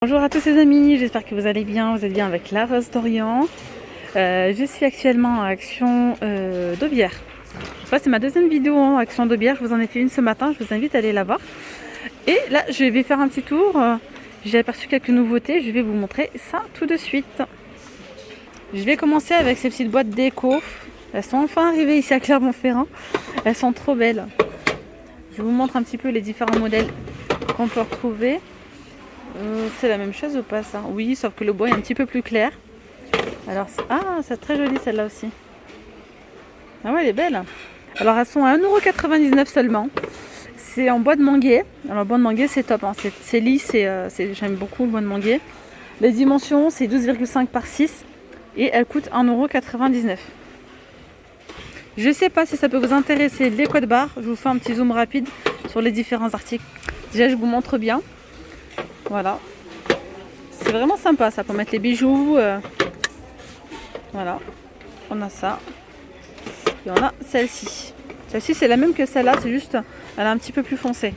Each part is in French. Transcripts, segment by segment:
Bonjour à tous les amis, j'espère que vous allez bien, vous êtes bien avec la Rose d'Orient. Je suis actuellement à Action d'Aubière. C'est ma deuxième vidéo en Action d'Aubière, je vous en ai fait une ce matin, je vous invite à aller la voir. Et là, je vais faire un petit tour, j'ai aperçu quelques nouveautés, je vais vous montrer ça tout de suite. Je vais commencer avec ces petites boîtes déco, elles sont enfin arrivées ici à Clermont-Ferrand, elles sont trop belles. Je vous montre un petit peu les différents modèles qu'on peut retrouver. C'est la même chose ou pas ça? Oui, sauf que le bois est un petit peu plus clair. Alors, c'est très joli celle-là aussi. Ah ouais, elle est belle. Alors, elles sont à 1,99 € seulement. C'est en bois de manguier. Alors, le bois de manguier, c'est top. Hein. C'est lisse, j'aime beaucoup le bois de manguier. Les dimensions, c'est 12,5 par 6. Et elle coûte 1,99 €. Je sais pas si ça peut vous intéresser les codes barres. Je vous fais un petit zoom rapide sur les différents articles. Déjà, je vous montre bien. Voilà, c'est vraiment sympa ça pour mettre les bijoux. Voilà, on a ça. Et on a celle-ci. Celle-ci c'est la même que celle-là, c'est juste elle est un petit peu plus foncée.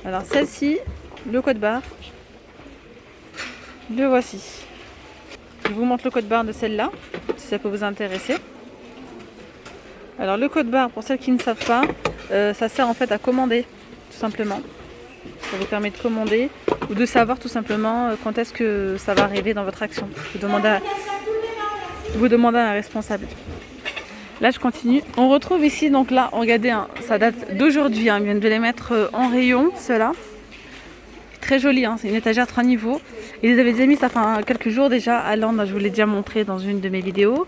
Alors celle-ci, le code barre, le voici. Je vous montre le code barre de celle-là, si ça peut vous intéresser. Alors le code barre, pour celles qui ne savent pas, ça sert en fait à commander, tout simplement. Ça vous permet de commander ou de savoir tout simplement quand est-ce que ça va arriver dans votre action. Vous demandez à un responsable. Là, je continue. On retrouve ici, donc là, regardez, hein, ça date d'aujourd'hui. Hein, ils viennent de les mettre en rayon, ceux-là. Très joli, hein, c'est une étagère 3 niveaux. Ils les avaient déjà mis, ça fait quelques jours déjà à Londres. Je vous l'ai déjà montré dans une de mes vidéos.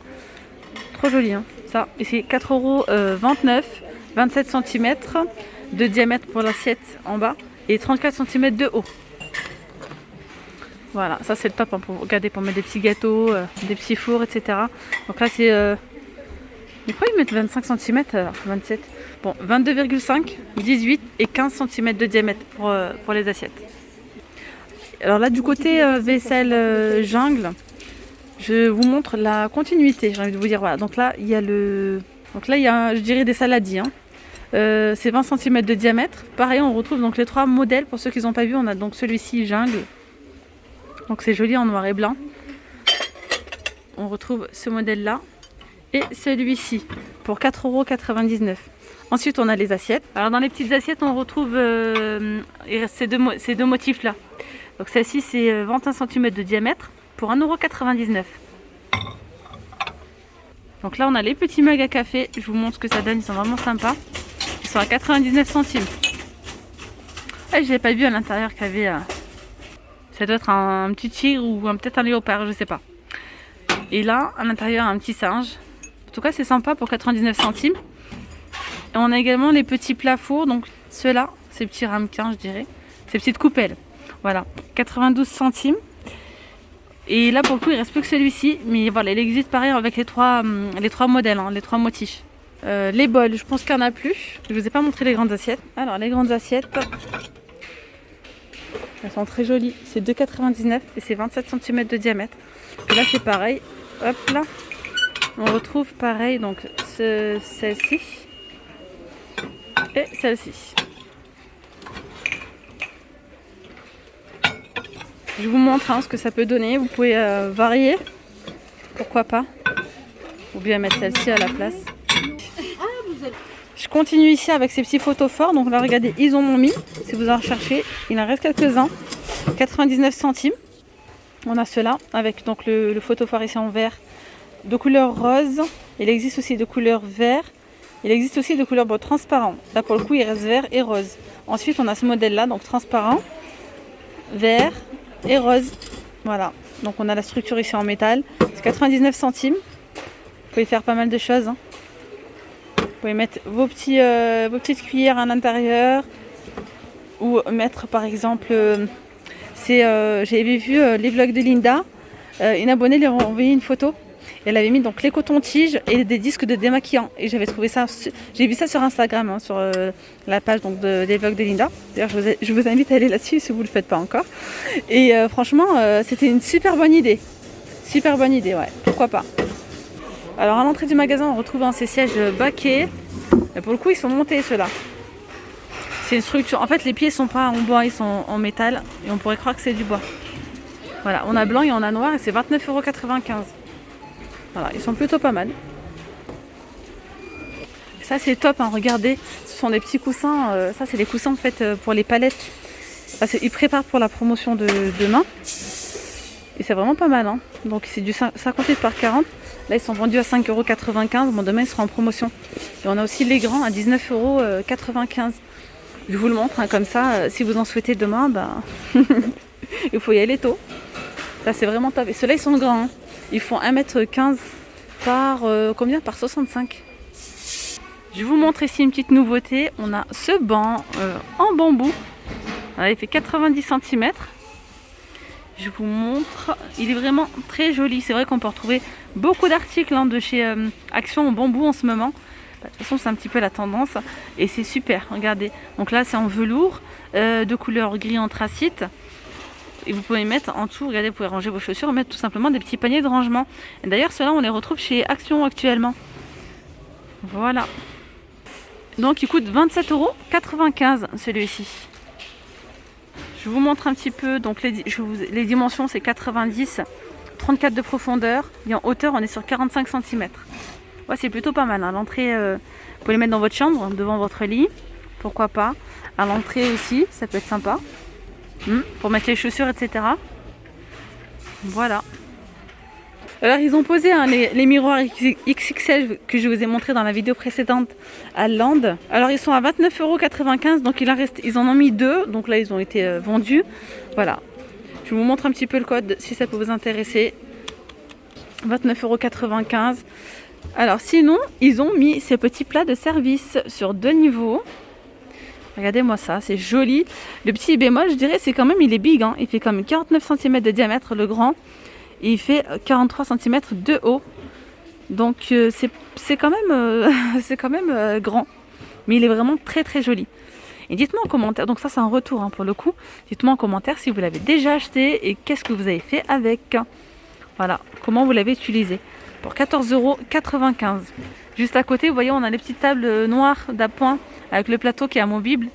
Trop joli, hein, ça. Et c'est 4,29 €, 27 cm de diamètre pour l'assiette en bas. Et 34 cm de haut. Voilà, ça c'est le top hein, pour regarder, pour mettre des petits gâteaux, des petits fours, etc. Donc là c'est... Mais pourquoi ils mettent 25 cm alors 27? Bon, 22,5, 18 et 15 cm de diamètre pour les assiettes. Alors là du côté vaisselle jungle, je vous montre la continuité, j'ai envie de vous dire. Voilà, donc là il y a je dirais des saladiers. Hein. C'est 20 cm de diamètre. Pareil, on retrouve donc les trois modèles. Pour ceux qui n'ont pas vu, on a donc celui-ci jungle. Donc c'est joli en noir et blanc. On retrouve ce modèle-là. Et celui-ci pour 4,99 €. Ensuite, on a les assiettes. Alors dans les petites assiettes, on retrouve ces deux motifs-là. Donc celle-ci, c'est 21 cm de diamètre pour 1,99 €. Donc là, on a les petits mugs à café. Je vous montre ce que ça donne. Ils sont vraiment sympas. Ils sont à 99 centimes. Je n'avais pas vu à l'intérieur qu'il y avait... ça doit être un petit tigre ou peut-être un léopard, je sais pas. Et là, à l'intérieur, un petit singe. En tout cas, c'est sympa pour 99 centimes. Et on a également les petits plats fours. Donc ceux-là, ces petits ramequins, je dirais. Ces petites coupelles. Voilà, 92 centimes. Et là, pour le coup, il ne reste plus que celui-ci. Mais voilà, il existe pareil avec les trois modèles, hein, les trois motifs. Les bols, je pense qu'il n'y en a plus. Je ne vous ai pas montré les grandes assiettes. Alors, les grandes assiettes, elles sont très jolies. C'est 2,99 € et c'est 27 cm de diamètre. Et là, c'est pareil. Hop là. On retrouve pareil, donc celle-ci et celle-ci. Je vous montre ce que ça peut donner. Vous pouvez varier. Pourquoi pas. Ou bien mettre celle-ci à la place. Je continue ici avec ces petits photophores. Donc là, regardez, ils en ont mis. Si vous en recherchez, il en reste quelques-uns. 99 centimes. On a ceux-là avec donc le photophore ici en vert de couleur rose. Il existe aussi de couleur vert. Il existe aussi de couleur transparent. Là, pour le coup, il reste vert et rose. Ensuite, on a ce modèle-là, donc transparent, vert et rose. Voilà. Donc, on a la structure ici en métal. C'est 99 centimes. Vous pouvez faire pas mal de choses. Hein. Vous pouvez mettre vos petites cuillères à l'intérieur ou mettre par exemple, j'avais vu les vlogs de Linda, une abonnée lui a envoyé une photo. Elle avait mis donc les cotons-tiges et des disques de démaquillant et j'avais trouvé ça, j'ai vu ça sur Instagram, hein, sur la page donc des vlogs de Linda. D'ailleurs, je vous invite à aller là-dessus si vous ne le faites pas encore. Et franchement, c'était une super bonne idée, ouais, pourquoi pas. Alors à l'entrée du magasin, on retrouve ces sièges baquets. Et pour le coup, ils sont montés ceux-là. C'est une structure. En fait, les pieds sont pas en bois, ils sont en métal. Et on pourrait croire que c'est du bois. Voilà, on a blanc et on a noir et c'est 29,95 €. Voilà, ils sont plutôt pas mal. Ça, c'est top, hein, regardez. Ce sont des petits coussins. Ça, c'est les coussins en fait pour les palettes. Ils préparent pour la promotion de demain. Et c'est vraiment pas mal. Hein. Donc, c'est du 58 par 40. Là, ils sont vendus à 5,95 €. Bon, demain, ils seront en promotion. Et on a aussi les grands à 19,95 €. Je vous le montre, hein, comme ça, si vous en souhaitez demain, il faut y aller tôt. Ça, c'est vraiment top. Et ceux-là, ils sont grands. Hein. Ils font 1,15 m par combien? Par 65. Je vous montre ici une petite nouveauté. On a ce banc en bambou. Alors, il fait 90 cm. Je vous montre. Il est vraiment très joli. C'est vrai qu'on peut retrouver beaucoup d'articles de chez Action en bambou en ce moment. De toute façon, c'est un petit peu la tendance et c'est super. Regardez. Donc là, c'est en velours de couleur gris anthracite. Et vous pouvez mettre en dessous, regardez, vous pouvez ranger vos chaussures et mettre tout simplement des petits paniers de rangement. Et d'ailleurs, ceux-là, on les retrouve chez Action actuellement. Voilà. Donc, il coûte 27,95 € celui-ci. Je vous montre un petit peu. Donc, les dimensions, c'est 90, 34 de profondeur. Et en hauteur, on est sur 45 cm. Ouais, c'est plutôt pas mal. Hein. L'entrée, vous pouvez les mettre dans votre chambre, devant votre lit. Pourquoi pas. À l'entrée aussi, ça peut être sympa. Pour mettre les chaussures, etc. Voilà. Alors, ils ont posé les miroirs XXL que je vous ai montré dans la vidéo précédente à Land. Alors, ils sont à 29,95 €. Donc, ils en ont mis 2. Donc là, ils ont été vendus. Voilà. Je vous montre un petit peu le code si ça peut vous intéresser. 29,95 €. Alors sinon, ils ont mis ces petits plats de service sur 2 niveaux. Regardez-moi ça, c'est joli. Le petit bémol, je dirais, c'est quand même, il est big. Hein. Il fait quand même 49 cm de diamètre, le grand. Et il fait 43 cm de haut. Donc c'est quand même, grand. Mais il est vraiment très très joli. Et dites-moi en commentaire, donc ça c'est un retour hein, pour le coup. Dites-moi en commentaire si vous l'avez déjà acheté et qu'est-ce que vous avez fait avec. Voilà, comment vous l'avez utilisé. Pour 14,95 €. Juste à côté, vous voyez, on a les petites tables noires d'appoint avec le plateau qui est amovible.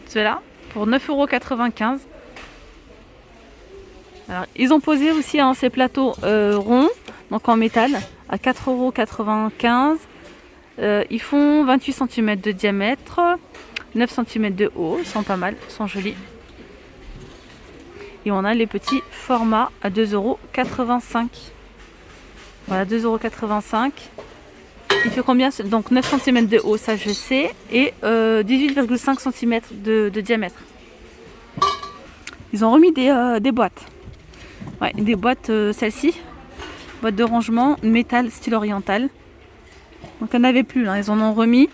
Ceux-là, pour 9,95 €. Alors, ils ont posé aussi hein, ces plateaux ronds, donc en métal, à 4,95 €. Ils font 28 cm de diamètre, 9 cm de haut. Ils sont pas mal, ils sont jolis. Et on a les petits formats à 2,85 €. Voilà, 2,85 €. Il fait combien? Donc 9 cm de haut, ça je sais. Et 18,5 cm de diamètre. Ils ont remis des boîtes. Ouais, des boîtes, celle-ci. Boîte de rangement, métal style oriental. Donc il n'y en avait plus, hein, ils en ont remis.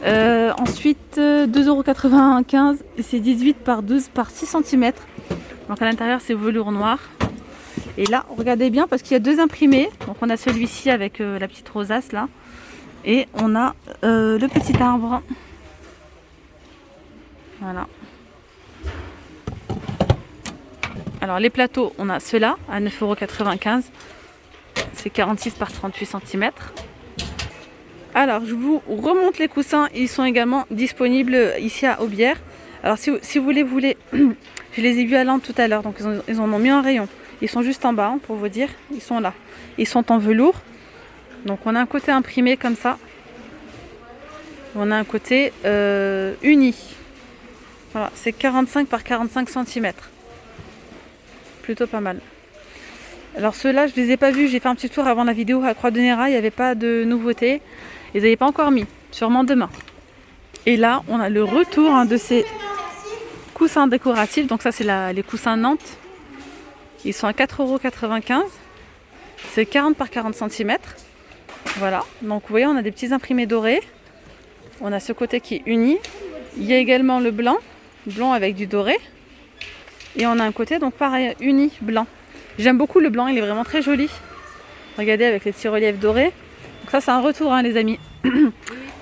Ensuite, 2,95 € et c'est 18 par 12 par 6 cm. Donc à l'intérieur, c'est velours noir. Et là, regardez bien parce qu'il y a 2 imprimés. Donc on a celui-ci avec la petite rosace là. Et on a le petit arbre. Voilà. Alors les plateaux, on a ceux-là à 9,95 €. C'est 46 par 38 cm. Alors je vous remonte les coussins. Ils sont également disponibles ici à Aubière. Alors si vous les voulez, je les ai vus à Lens tout à l'heure. Donc ils en ont mis un rayon. Ils sont juste en bas, hein, pour vous dire. Ils sont là. Ils sont en velours. Donc on a un côté imprimé comme ça. On a un côté uni. Voilà, c'est 45 par 45 cm. Plutôt pas mal. Alors ceux-là, je ne les ai pas vus. J'ai fait un petit tour avant la vidéo à Croix-de-Néra. Il n'y avait pas de nouveautés. Ils n'avaient pas encore mis. Sûrement demain. Et là, on a le retour hein, de ces coussins décoratifs. Donc ça, c'est les coussins Nantes. Ils sont à 4,95 €. C'est 40 par 40 cm. Voilà. Donc vous voyez, on a des petits imprimés dorés. On a ce côté qui est uni. Il y a également le blanc. Blanc avec du doré. Et on a un côté, donc pareil, uni, blanc. J'aime beaucoup le blanc, il est vraiment très joli. Regardez avec les petits reliefs dorés. Donc ça, c'est un retour, hein, les amis.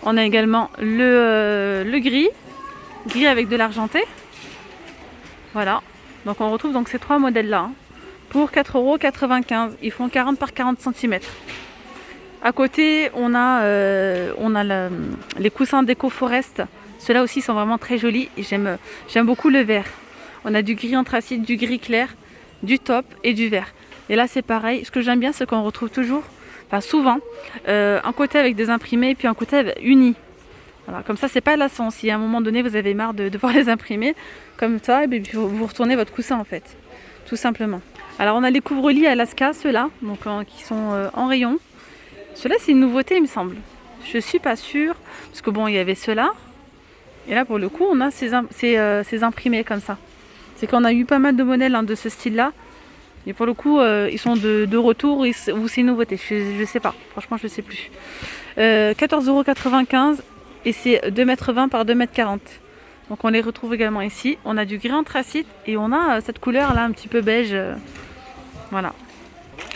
On a également le gris. Gris avec de l'argenté. Voilà. Donc on retrouve donc ces 3 modèles-là. Hein, pour 4,95 €. Ils font 40 par 40 cm. À côté, on a les coussins d'Eco Forest Ceux-là aussi sont vraiment très jolis et j'aime beaucoup le vert. On a du gris anthracite, du gris clair, du taupe et du vert. Et là c'est pareil, ce que j'aime bien c'est qu'on retrouve toujours, enfin souvent, un côté avec des imprimés et puis un côté uni. Voilà, comme ça c'est pas lassant. Si à un moment donné vous avez marre de voir les imprimer, comme ça, et puis vous retournez votre coussin en fait, tout simplement. Alors on a les couvre-lits Alaska, ceux-là, donc qui sont en rayon. Ceux-là c'est une nouveauté il me semble. Je suis pas sûre, parce que bon il y avait ceux-là, et là pour le coup on a ces imprimés comme ça. C'est qu'on a eu pas mal de modèles de ce style-là. Et pour le coup, ils sont de retour ou c'est une nouveauté. Je sais pas. Franchement, je sais plus. 14,95 € et c'est 2,20 m par 2,40 m. Donc on les retrouve également ici. On a du gris anthracite et on a cette couleur là un petit peu beige. Voilà.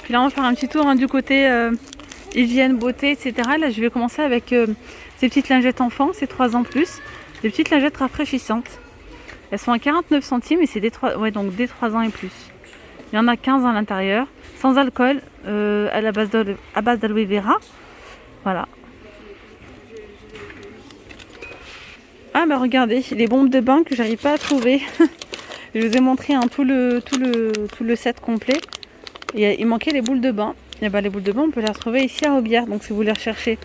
Puis là, on va faire un petit tour du côté hygiène, beauté, etc. Là, je vais commencer avec ces petites lingettes enfants, c'est 3 ans plus. Des petites lingettes rafraîchissantes. Elles sont à 49 centimes et c'est dès 3 ans et plus. Il y en a 15 à l'intérieur, sans alcool, à base d'aloe vera. Voilà. Ah bah regardez, les bombes de bain que j'arrive pas à trouver. Je vous ai montré tout le set complet. Et il manquait les boules de bain. Et bah les boules de bain, on peut les retrouver ici à Aubière, donc si vous les recherchez.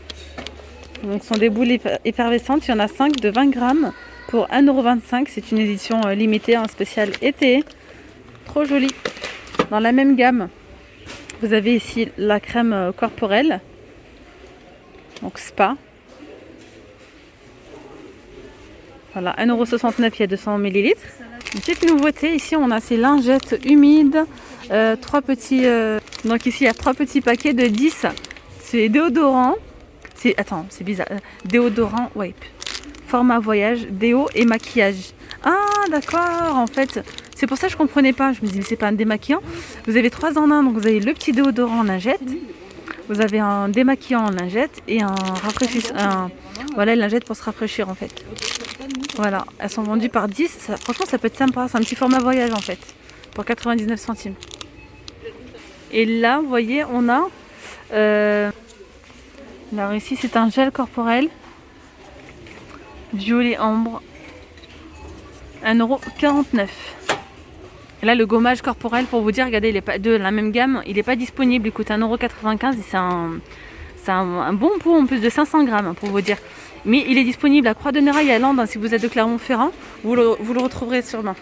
Donc ce sont des boules effervescentes, il y en a 5 de 20 grammes pour 1,25 €. C'est une édition limitée, un spécial été. Trop joli. Dans la même gamme, vous avez ici la crème corporelle, donc spa. Voilà, 1,69 €, il y a 200 ml. Une petite nouveauté, ici on a ces lingettes humides, 3 petits, donc ici il y a 3 petits paquets de 10. C'est déodorant, c'est bizarre, déodorant wipe, format voyage, déo et maquillage. Ah d'accord, en fait, c'est pour ça que je comprenais pas, je me dis mais c'est pas un démaquillant. Vous avez 3 en 1, donc vous avez le petit déodorant en lingette, vous avez un démaquillant en lingette et un rafraîchissant, voilà, une lingette pour se rafraîchir en fait. Voilà, elles sont vendues par 10, franchement ça peut être sympa, c'est un petit format voyage en fait, pour 99 centimes. Et là, vous voyez, on a, alors ici c'est un gel corporel, violet ambre, 1,49 €. Et là, le gommage corporel, pour vous dire, regardez, il est pas de la même gamme, il n'est pas disponible, il coûte 1,95 € et c'est un bon pot en plus de 500 grammes, pour vous dire. Mais il est disponible à Croix-de-Néraille à Landes, si vous êtes de Clermont-Ferrand, vous le retrouverez sûrement.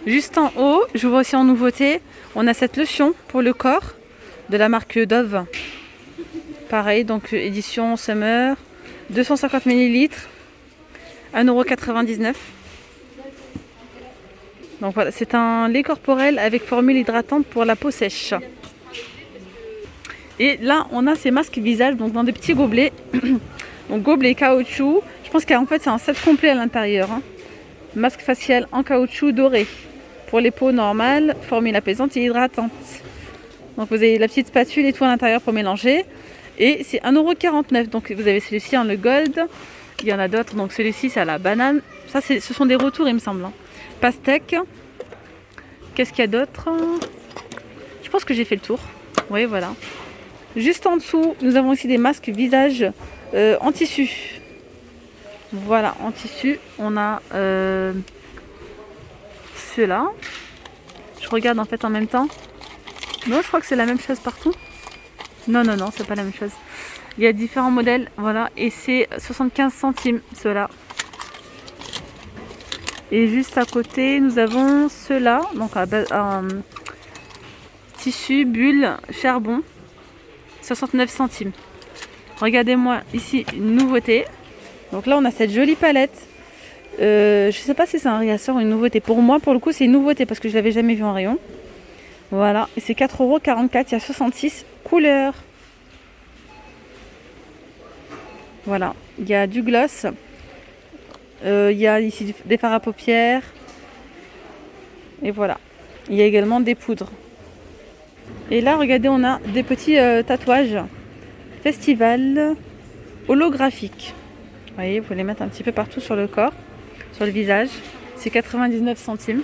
Juste en haut, je vois aussi en nouveauté, on a cette lotion pour le corps de la marque Dove. Pareil, donc édition Summer, 250 ml, 1,99 €. Donc voilà, c'est un lait corporel avec formule hydratante pour la peau sèche. Et là, on a ces masques visage, donc dans des petits gobelets. Donc gobelet caoutchouc. Je pense qu'en fait c'est un set complet à l'intérieur. Masque facial en caoutchouc doré. Pour les peaux normales, formule apaisante et hydratante. Donc vous avez la petite spatule et tout à l'intérieur pour mélanger. Et c'est 1,49 €. Donc vous avez celui-ci en le gold. Il y en a d'autres. Donc celui-ci c'est à la banane. Ça ce sont des retours il me semble. Pastèque. Qu'est-ce qu'il y a d'autre? Je pense que j'ai fait le tour. Oui voilà. Juste en dessous, nous avons aussi des masques visage en tissu. Voilà, en tissu. On a ceux-là. Je regarde en fait en même temps. Non, je crois que c'est la même chose partout. Non, c'est pas la même chose. Il y a différents modèles, voilà, et c'est 75 centimes ceux-là. Et juste à côté, nous avons ceux-là, donc un tissu, bulle, charbon, 69 centimes. Regardez-moi ici une nouveauté. Donc là, on a cette jolie palette. Je sais pas si c'est un réassort ou une nouveauté. Pour moi, pour le coup, c'est une nouveauté parce que je l'avais jamais vu en rayon. Voilà, et c'est 4,44 €. Il y a 66 couleurs. Voilà, il y a du gloss. Il y a ici des fards à paupières. Et voilà. Il y a également des poudres. Et là, regardez, on a des petits tatouages. Festival holographique. Vous voyez, vous pouvez les mettre un petit peu partout sur le corps, sur le visage. C'est 99 centimes.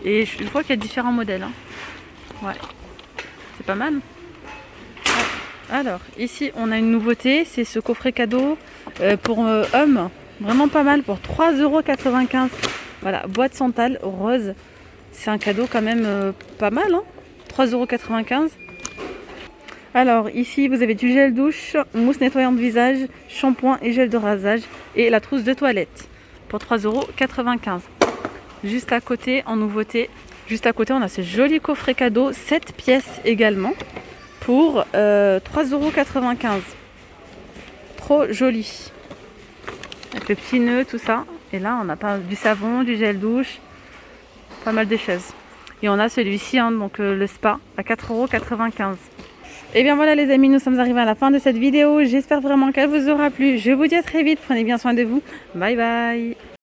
Et je vois qu'il y a différents modèles. Ouais, c'est pas mal. Ouais. Alors, ici, on a une nouveauté. C'est ce coffret cadeau pour hommes. Vraiment pas mal pour 3,95 €. Voilà, boîte Santal rose. C'est un cadeau quand même pas mal, hein. 3,95 €. Alors ici vous avez du gel douche, mousse nettoyante visage, shampoing et gel de rasage et la trousse de toilette pour 3,95 €. Juste à côté, en nouveauté, juste à côté on a ce joli coffret cadeau, 7 pièces également pour 3,95 €. Trop joli. Avec le petit nœud, tout ça. Et là on a pas du savon, du gel douche, pas mal de choses. Et on a celui-ci, hein, donc le spa à 4,95 €. Et bien voilà les amis, nous sommes arrivés à la fin de cette vidéo. J'espère vraiment qu'elle vous aura plu. Je vous dis à très vite, prenez bien soin de vous. Bye bye.